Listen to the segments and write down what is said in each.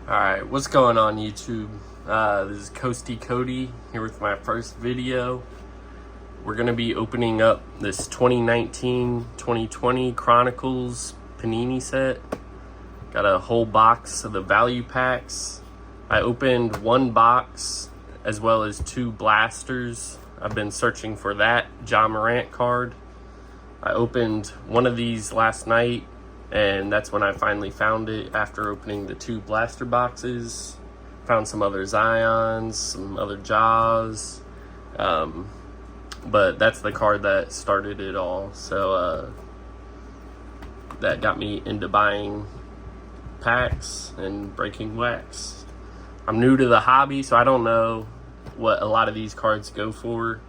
Alright, what's going on YouTube? This is Coasty Cody here with my first video. We're going to be opening up this 2019-2020 Chronicles Panini set. Got a whole box of the value packs. I opened one box as well as two blasters. I've been searching for that Ja Morant card. I opened one of these last night, and that's when I finally found it after opening the two blaster boxes. Found some other Zions, some other Jaws. But that's the card that started it all. So that got me into buying packs and breaking wax. I'm new to the hobby, so I don't know what a lot of these cards go for.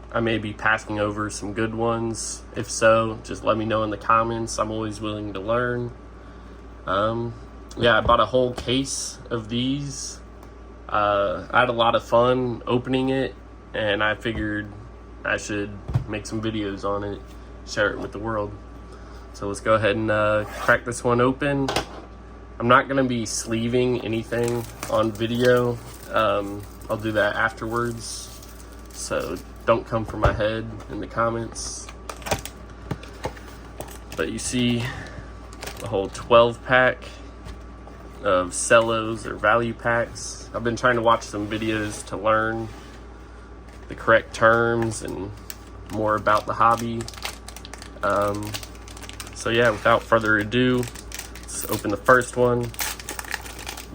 I may be passing over some good ones. If so, just let me know in the comments. I'm always willing to learn. Yeah, I bought a whole case of these. I had a lot of fun opening it, and I figured I should make some videos on it, share it with the world. So let's go ahead and crack this one open. I'm not going to be sleeving anything on video. I'll do that afterwards. So don't come for my head in the comments. But you see the whole 12 pack of cellos or value packs. I've been trying to watch some videos to learn the correct terms and more about the hobby. So yeah, without further ado, let's open the first one.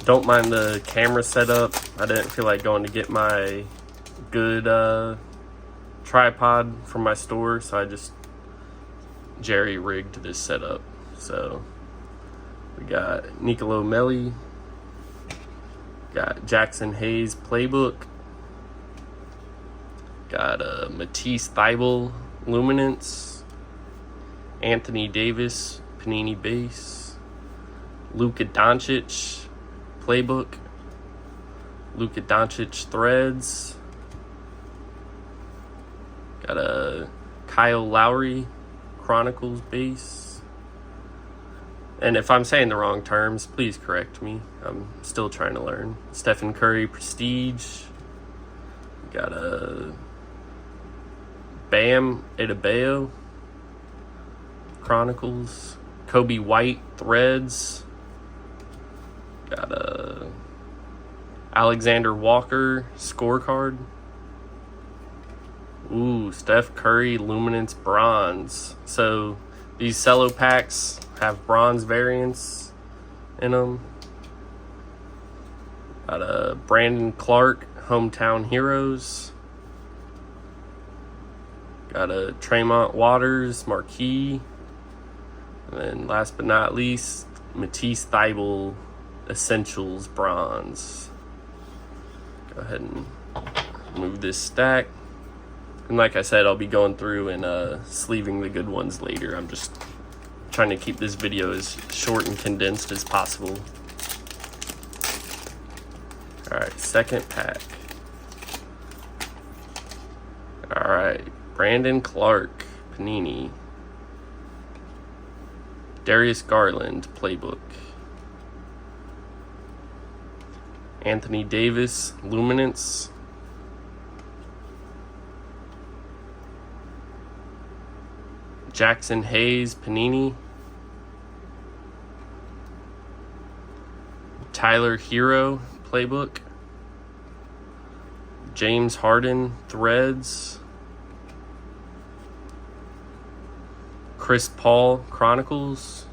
Don't mind the camera setup. I didn't feel like going to get my good tripod from my store, so I just jerry-rigged this setup. So we got Nicolo Melli, got Jackson Hayes Playbook, got Matisse Thybulle Luminance, Anthony Davis Panini Base, Luka Doncic Playbook, Luka Doncic Threads, got a Kyle Lowry Chronicles base. And if I'm saying the wrong terms, please correct me. I'm still trying to learn. Stephen Curry Prestige. Got a Bam Adebayo Chronicles. Kobe White Threads. Got a Alexander Walker Scorecard. Ooh, Steph Curry Luminance Bronze. So these cello packs have bronze variants in them. Got a Brandon Clark Hometown Heroes. Got a Tremont Waters Marquee. And then last but not least, Matisse Thybulle Essentials Bronze. Go ahead and move this stack. And like I said, I'll be going through and sleeving the good ones later. I'm just trying to keep this video as short and condensed as possible. Alright, second pack. Alright, Brandon Clark Panini. Darius Garland Playbook. Anthony Davis Luminance. Jackson Hayes Panini. Tyler Hero Playbook. James Harden Threads. Chris Paul Chronicles.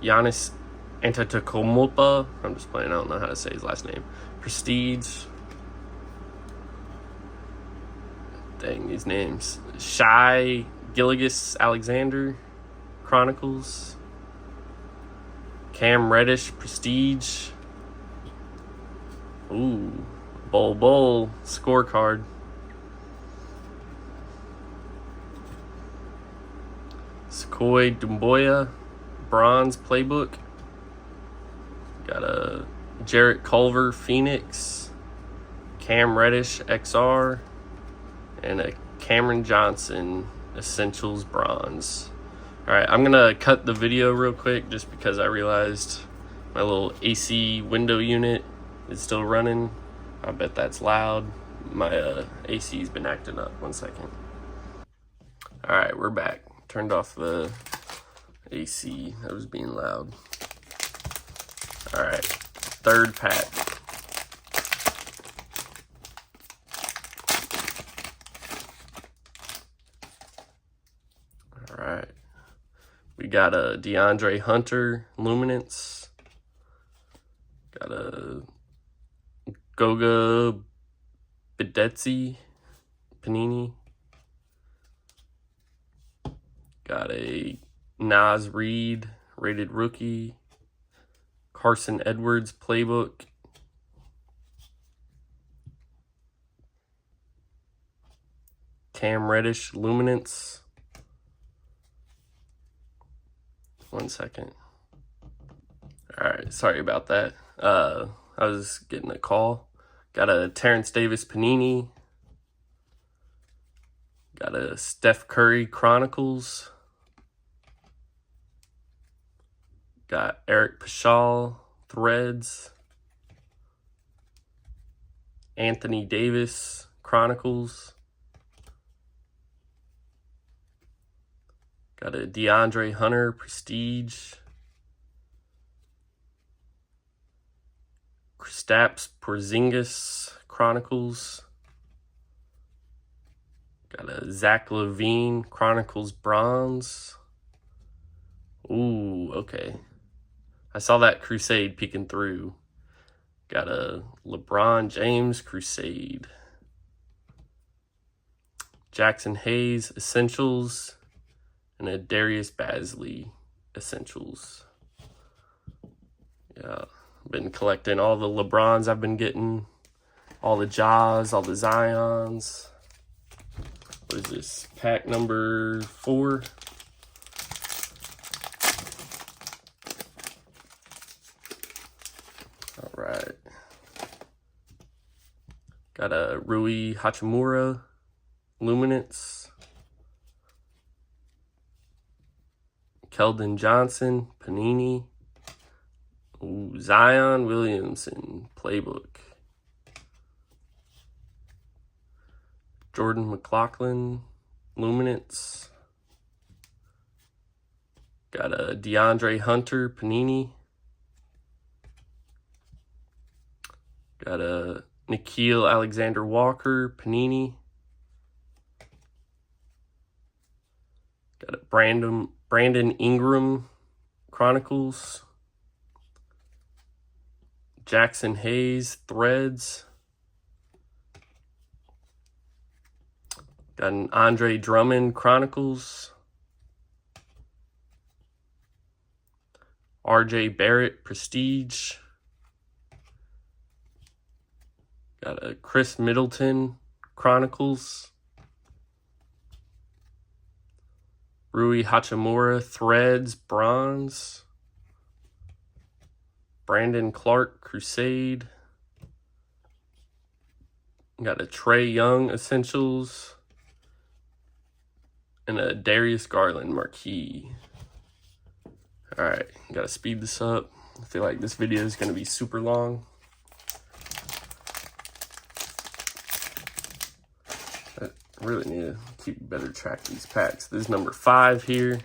Giannis Antetokounmpo. I'm just playing, I don't know how to say his last name. Prestige. Dang, these names. Shai Gilgeous-Alexander Chronicles. Cam Reddish Prestige. Ooh, Bol Scorecard. Sequoia Doumbouya Bronze Playbook. Got a Jarrett Culver Phoenix. Cam Reddish XR. And a Cameron Johnson Essentials Bronze. All right, I'm gonna cut the video real quick just because I realized my little AC window unit is still running. I bet that's loud. My AC's been acting up. 1 second. All right, we're back. Turned off the AC. That was being loud. All right, third pack. All right. We got a DeAndre Hunter Luminance. Got a Goga Bitadze Panini. Got a Naz Reid rated rookie. Carson Edwards playbook. Cam Reddish Luminance. 1 second. All right, sorry about that. I was getting a call. Got a Terrence Davis Panini. Got a Steph Curry Chronicles. Got Eric Paschall Threads. Anthony Davis Chronicles. Got a DeAndre Hunter Prestige. Kristaps Porzingis Chronicles. Got a Zach LaVine Chronicles Bronze. Ooh, okay. I saw that Crusade peeking through. Got a LeBron James Crusade. Jackson Hayes Essentials. And a Darius Bazley Essentials. Yeah, been collecting all the LeBrons I've been getting. All the Jaws, all the Zions. What is this? Pack number 4. All right. Got a Rui Hachimura Luminance. Keldon Johnson Panini. Ooh, Zion Williamson playbook. Jordan McLaughlin Luminance. Got a DeAndre Hunter Panini. Got a Nickeil Alexander Walker Panini. Got a Brandon Ingram Chronicles. Jackson Hayes Threads. Got an Andre Drummond Chronicles. RJ Barrett Prestige. Got a Chris Middleton Chronicles. Rui Hachimura Threads Bronze. Brandon Clark Crusade. Got a Trae Young Essentials. And a Darius Garland Marquee. Alright, gotta speed this up. I feel like this video is gonna be super long. I really need to keep better track of these packs. This is number 5 here.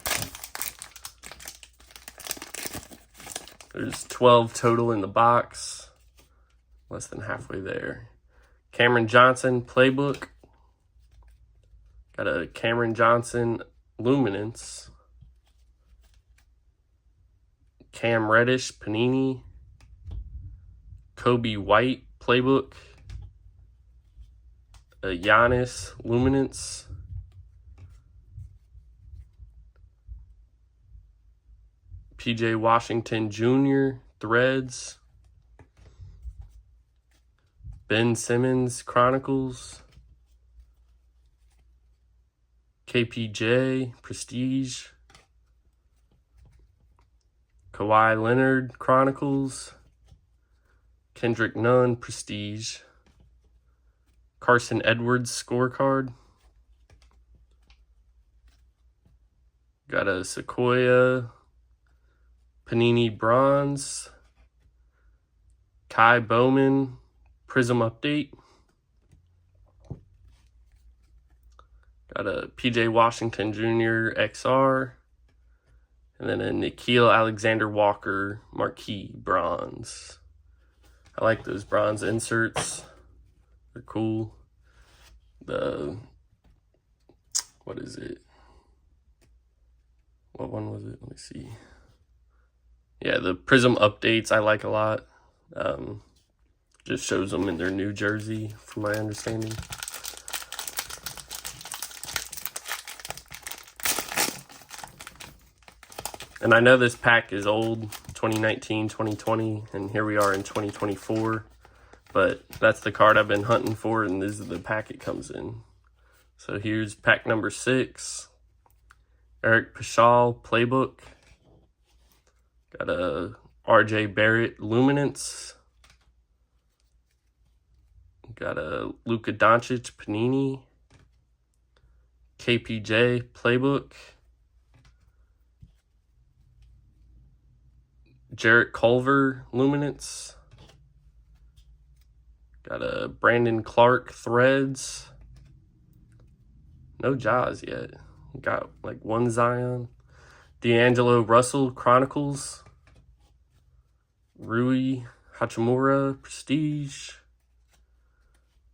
There's 12 total in the box. Less than halfway there. Cameron Johnson Playbook. Got a Cameron Johnson Luminance. Cam Reddish Panini. Kobe White Playbook. A Giannis Luminance. PJ Washington Jr. Threads. Ben Simmons Chronicles. KPJ Prestige. Kawhi Leonard Chronicles. Kendrick Nunn Prestige. Carson Edwards Scorecard. Got a Sequoia Panini Bronze. Kai Bowman Prism Update. Got a PJ Washington Jr. XR. And then a Nickeil Alexander-Walker Marquee Bronze. I like those bronze inserts. They're cool. What is it? What one was it? Let me see. Yeah, the Prism Updates I like a lot. Just shows them in their new jersey, from my understanding. And I know this pack is old, 2019, 2020, and here we are in 2024. But that's the card I've been hunting for, and this is the pack it comes in. So here's pack number 6. Eric Paschall Playbook. Got a RJ Barrett Luminance. Got a Luka Doncic Panini. KPJ Playbook. Jarrett Culver Luminance. Got a Brandon Clark Threads. No Jaws yet. Got like one Zion. D'Angelo Russell Chronicles. Rui Hachimura Prestige.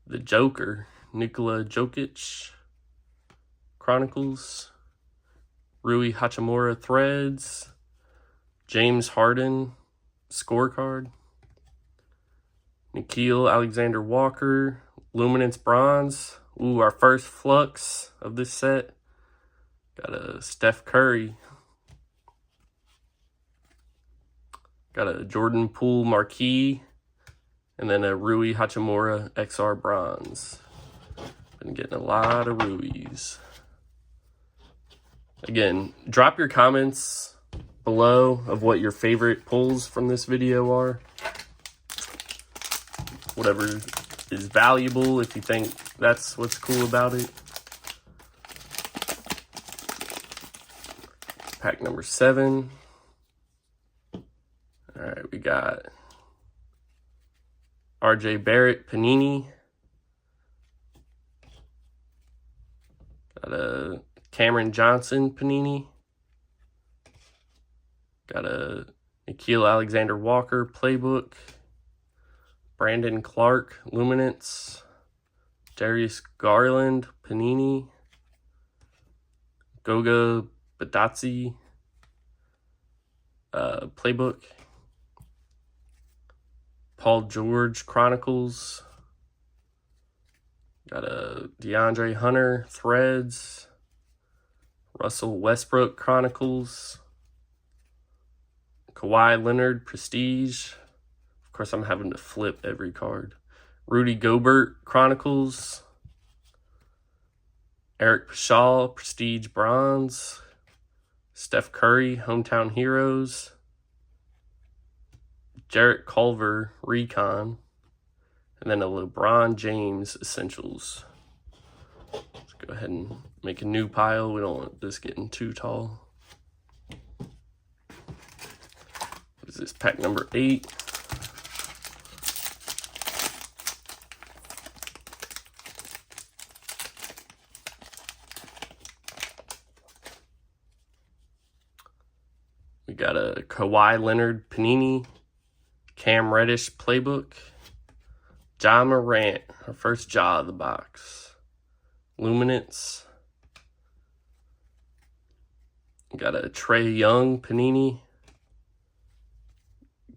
The Joker Nikola Jokic Chronicles. Rui Hachimura Threads. James Harden Scorecard. Nickeil Alexander-Walker Luminance Bronze. Ooh, our first flux of this set. Got a Steph Curry. Got a Jordan Poole Marquee. And then a Rui Hachimura XR Bronze. Been getting a lot of Rui's. Again, drop your comments below of what your favorite pulls from this video are. Whatever is valuable, if you think that's what's cool about it. Pack number 7. Alright, we got RJ Barrett Panini. Got a Cameron Johnson Panini. Got a Nickeil Alexander-Walker Playbook. Brandon Clark Luminance. Darius Garland Panini. Goga Badatsi Playbook. Paul George Chronicles. Got a DeAndre Hunter Threads. Russell Westbrook Chronicles. Kawhi Leonard Prestige. Of course, I'm having to flip every card. Rudy Gobert Chronicles. Eric Paschall Prestige Bronze. Steph Curry Hometown Heroes. Jarrett Culver Recon. And then a LeBron James Essentials. Let's go ahead and make a new pile. We don't want this getting too tall. What is this? Pack number 8. We got a Kawhi Leonard Panini. Cam Reddish Playbook. Ja Morant, our first Ja of the box. Luminance. Got a Trae Young Panini.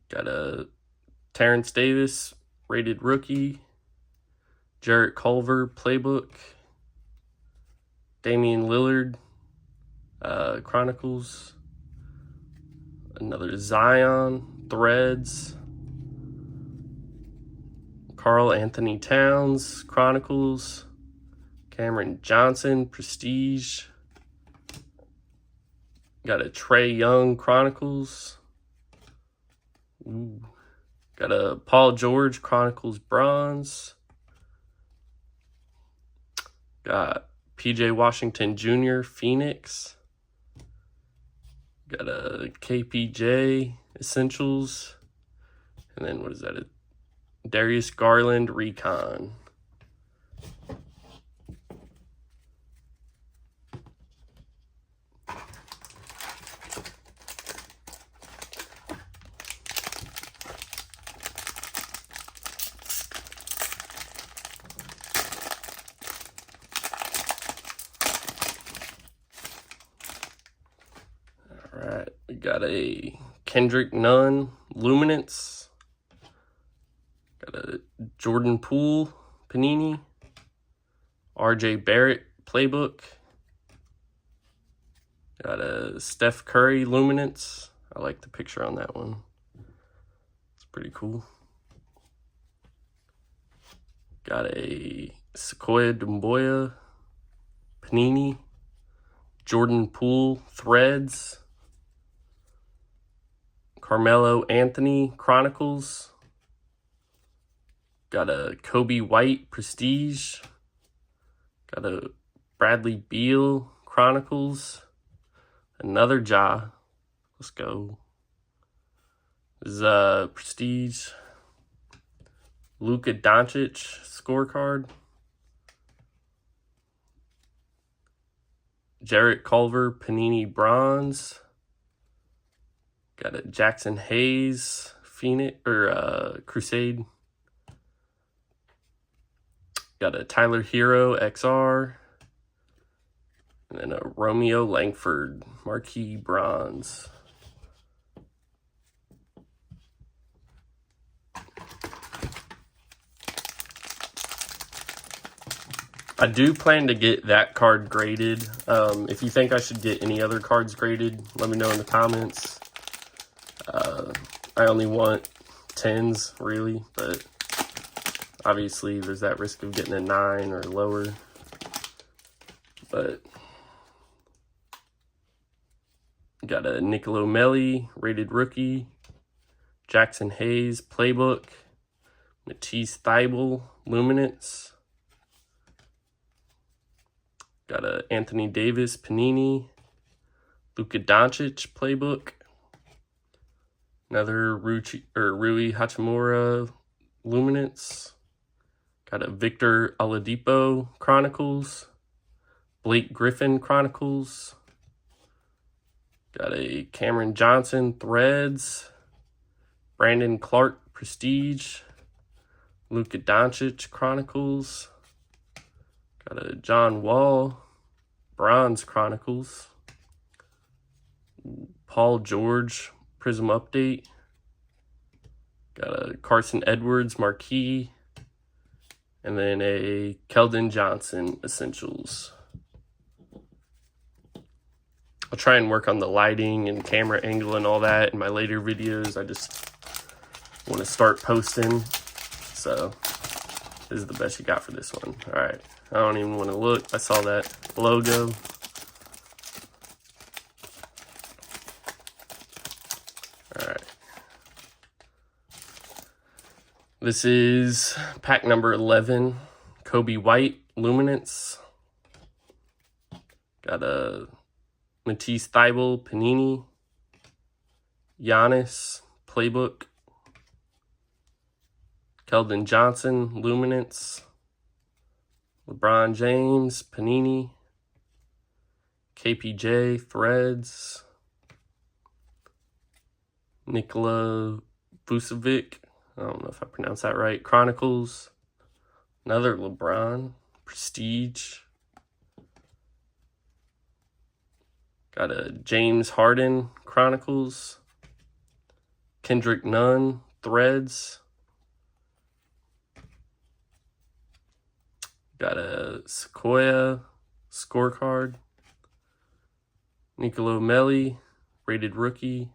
Got a Terrence Davis Rated Rookie. Jarrett Culver Playbook. Damian Lillard Chronicles. Another Zion Threads. Karl Anthony Towns Chronicles. Cameron Johnson Prestige. Got a Trae Young Chronicles. Ooh. Got a Paul George Chronicles Bronze. Got PJ Washington Jr. Phoenix. Got a KPJ Essentials. And then what is that? A Darius Garland Recon. Alright, we got a Kendrick Nunn Luminance. Got a Jordan Poole Panini. RJ Barrett Playbook. Got a Steph Curry Luminance. I like the picture on that one. It's pretty cool. Got a Sequoia Doumbouya Panini. Jordan Poole Threads. Carmelo Anthony Chronicles. Got a Kobe White Prestige. Got a Bradley Beal Chronicles. Another Ja. Let's go. This is Prestige. Luka Doncic scorecard. Jarrett Culver Panini Bronze. Got a Jackson Hayes Phoenix Crusade. Got a Tyler Hero XR. And then a Romeo Langford Marquee Bronze. I do plan to get that card graded. If you think I should get any other cards graded, let me know in the comments. I only want 10s, really, but obviously there's that risk of getting a 9 or lower. But got a Nicolo Melli rated rookie, Jackson Hayes Playbook, Matisse Thybulle Luminance. Got a Anthony Davis Panini, Luka Doncic Playbook, another Rui Hachimura Luminance. Got a Victor Oladipo Chronicles, Blake Griffin Chronicles. Got a Cameron Johnson Threads, Brandon Clark Prestige, Luka Doncic Chronicles. Got a John Wall Bronze Chronicles, Paul George Prism Update. Got a Carson Edwards Marquee, and then a Keldon Johnson Essentials. I'll try and work on the lighting and camera angle and all that in my later videos. I just want to start posting, so this is the best you got for this one. All right, I don't even want to look. I saw that logo. All right. This is pack number 11, Kobe White Luminance. Got a Matisse Thybulle Panini, Giannis Playbook, Keldon Johnson Luminance, LeBron James Panini, KPJ Threads, Nikola Vucevic, I don't know if I pronounced that right, Chronicles, another LeBron Prestige. Got a James Harden Chronicles, Kendrick Nunn Threads. Got a Sequoia scorecard, Nicolo Melli rated rookie.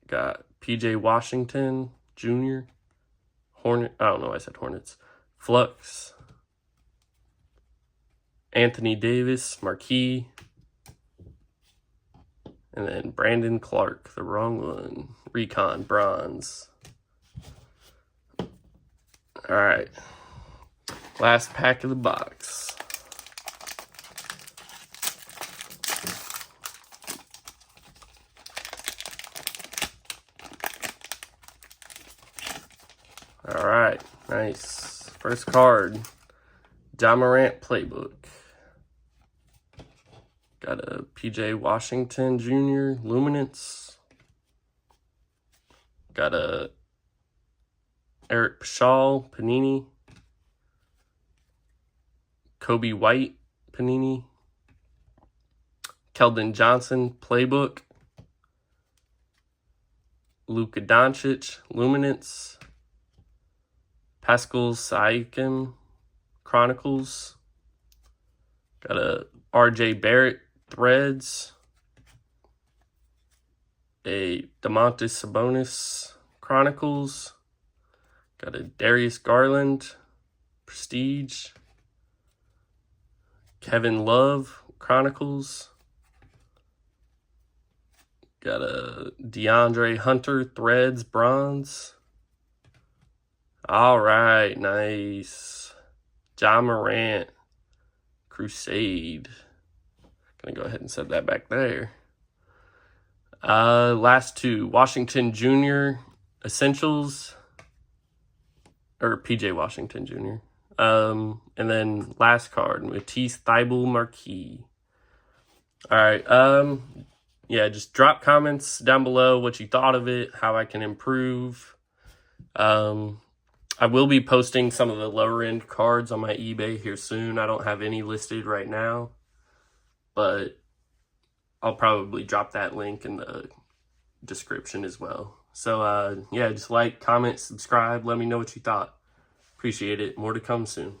Got PJ Washington Jr. Hornet. I don't know why I said Hornets. Flux. Anthony Davis Marquee. And then Brandon Clark, the wrong one. Recon Bronze. All right. Last pack of the box. All right, nice. First card, Ja Morant Playbook. Got a PJ Washington Jr. Luminance. Got a Eric Pashal Panini. Kobe White Panini. Keldon Johnson Playbook. Luka Doncic Luminance. Pascal Siakam Chronicles. Got a RJ Barrett Threads. A DeMontis Sabonis Chronicles. Got a Darius Garland Prestige. Kevin Love Chronicles. Got a DeAndre Hunter Threads Bronze. All right, nice. Ja Morant Crusade. Gonna go ahead and set that back there. Last two, Washington Jr. Essentials, or PJ Washington Jr. And then last card, Matisse Thybulle Marquis. All right, yeah, just drop comments down below what you thought of it, how I can improve. I will be posting some of the lower end cards on my eBay here soon. I don't have any listed right now, but I'll probably drop that link in the description as well. So, yeah, just like, comment, subscribe. Let me know what you thought. Appreciate it. More to come soon.